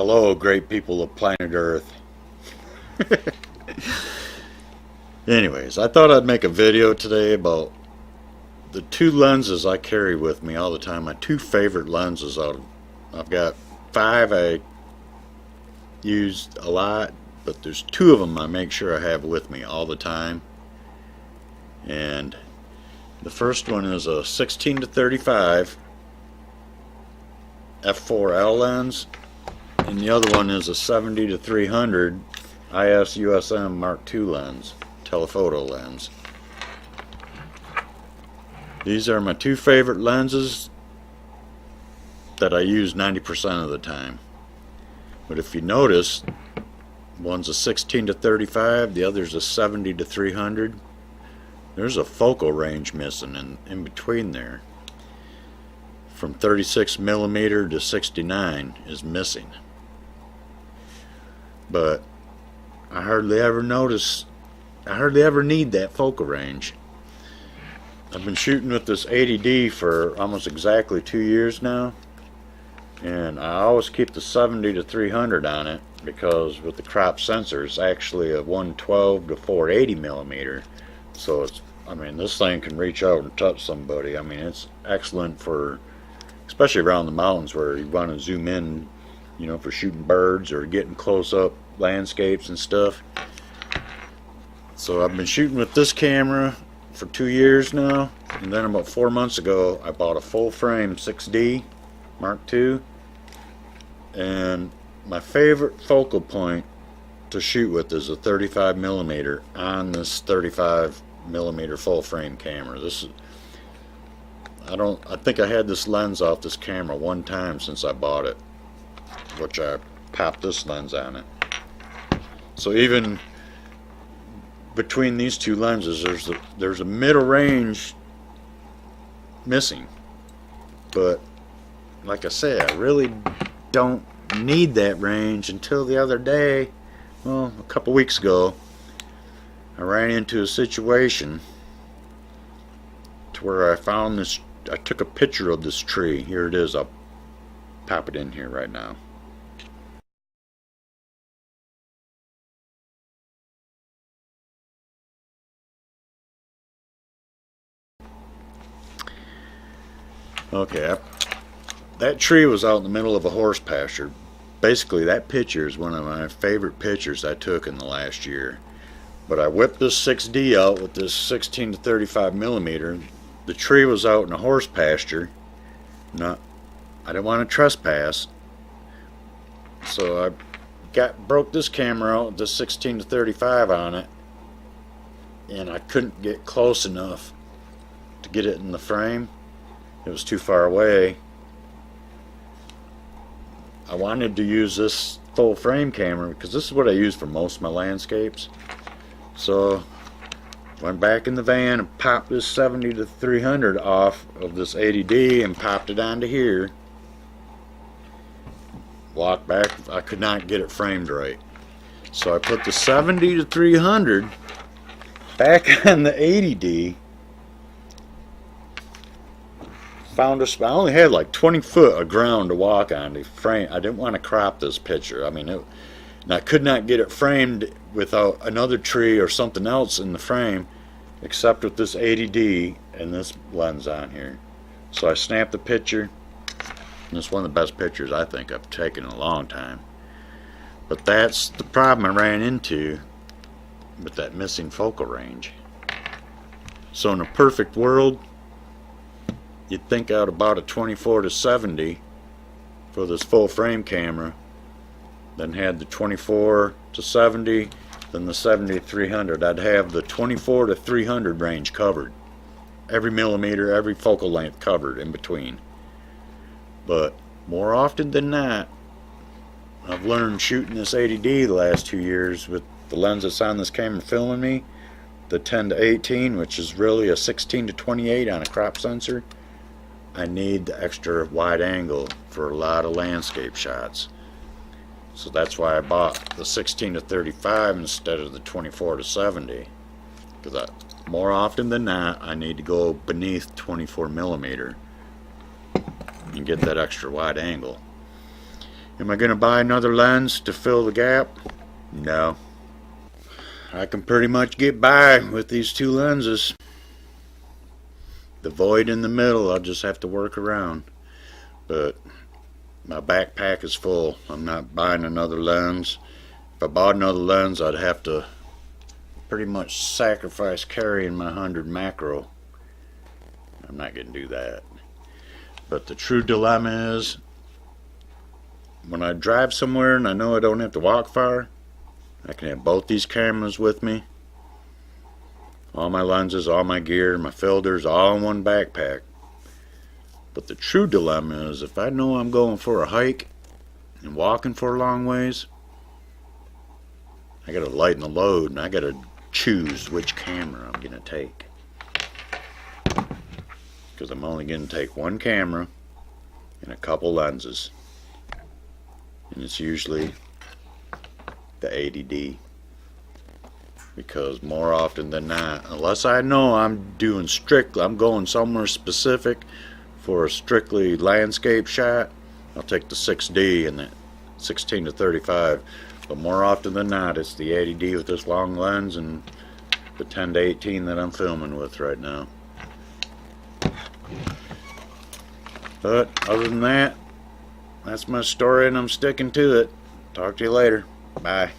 Hello, great people of planet Earth. Anyways, I thought I'd make a video today about the two lenses I carry with me all the time. My two favorite lenses. I've got five I use a lot, but there's two of them I make sure I have with me all the time. And the first one is a 16-35 f4L lens, and the other one is a 70-300 IS USM Mark II lens, telephoto lens. These are my two favorite lenses that I use 90% of the time. But if you notice, one's a 16-35, the other's a 70-300. There's a focal range missing in between there. From 36mm to 69 is missing. But I hardly ever need that focal range. I've been shooting with this 80D for almost exactly 2 years now, and I always keep the 70-300 on it because with the crop sensor it's actually a 112-480mm. So this thing can reach out and touch somebody. It's excellent for, especially around the mountains where you want to zoom in, for shooting birds or getting close up landscapes and stuff. So I've been shooting with this camera for 2 years now, and then about 4 months ago I bought a full frame 6D Mark II, and my favorite focal point to shoot with is a 35mm on this 35mm full frame camera. I think I had this lens off this camera one time since I bought it, which I popped this lens on it. So even between these two lenses there's a middle range missing. But like I say, I really don't need that range until the other day. Well, a couple weeks ago I ran into a situation to where I found this. I took a picture of this tree. Here it is. I'll pop it in here right now. Okay, that tree was out in the middle of a horse pasture. Basically, that picture is one of my favorite pictures I took in the last year. But I whipped this 6D out with this 16-35mm. The tree was out in a horse pasture. I didn't want to trespass, so I broke this camera out with the 16-35 on it, and I couldn't get close enough to get it in the frame. It was too far away. I wanted to use this full frame camera because this is what I use for most of my landscapes. So went back in the van and popped this 70-300 off of this 80D and popped it onto here. Walked back. I could not get it framed right, so I put the 70-300 back on the 80D. I only had like 20 foot of ground to walk on to frame. I didn't want to crop this picture. And I could not get it framed without another tree or something else in the frame, except with this 80D and this lens on here. So I snapped the picture, and it's one of the best pictures I think I've taken in a long time. But that's the problem I ran into with that missing focal range. So in a perfect world, you'd think out about a 24-70 for this full frame camera, then had the 24-70, then the 70-300. I'd have the 24-300 range covered, every millimeter, every focal length covered in between. But more often than not, I've learned shooting this 80D the last 2 years with the lens that's on this camera filming me, the 10-18, which is really a 16-28 on a crop sensor. I need the extra wide angle for a lot of landscape shots. So that's why I bought the 16-35 instead of the 24-70. Because more often than not, I need to go beneath 24mm and get that extra wide angle. Am I going to buy another lens to fill the gap? No. I can pretty much get by with these two lenses. The void in the middle I'll just have to work around. But my backpack is full. I'm not buying another lens. If I bought another lens, I'd have to pretty much sacrifice carrying my 100 macro. I'm not going to do that. But the true dilemma is, when I drive somewhere and I know I don't have to walk far, I can have both these cameras with me. All my lenses, all my gear, my filters, all in one backpack. But the true dilemma is, if I know I'm going for a hike and walking for a long ways, I gotta lighten the load and I gotta choose which camera I'm gonna take. Because I'm only gonna take one camera and a couple lenses. And it's usually the 80D. Because more often than not, unless I know I'm going somewhere specific for a strictly landscape shot, I'll take the 6D and the 16 to 35. But more often than not, it's the 80D with this long lens and the 10 to 18 that I'm filming with right now. But other than that, that's my story and I'm sticking to it. Talk to you later. Bye.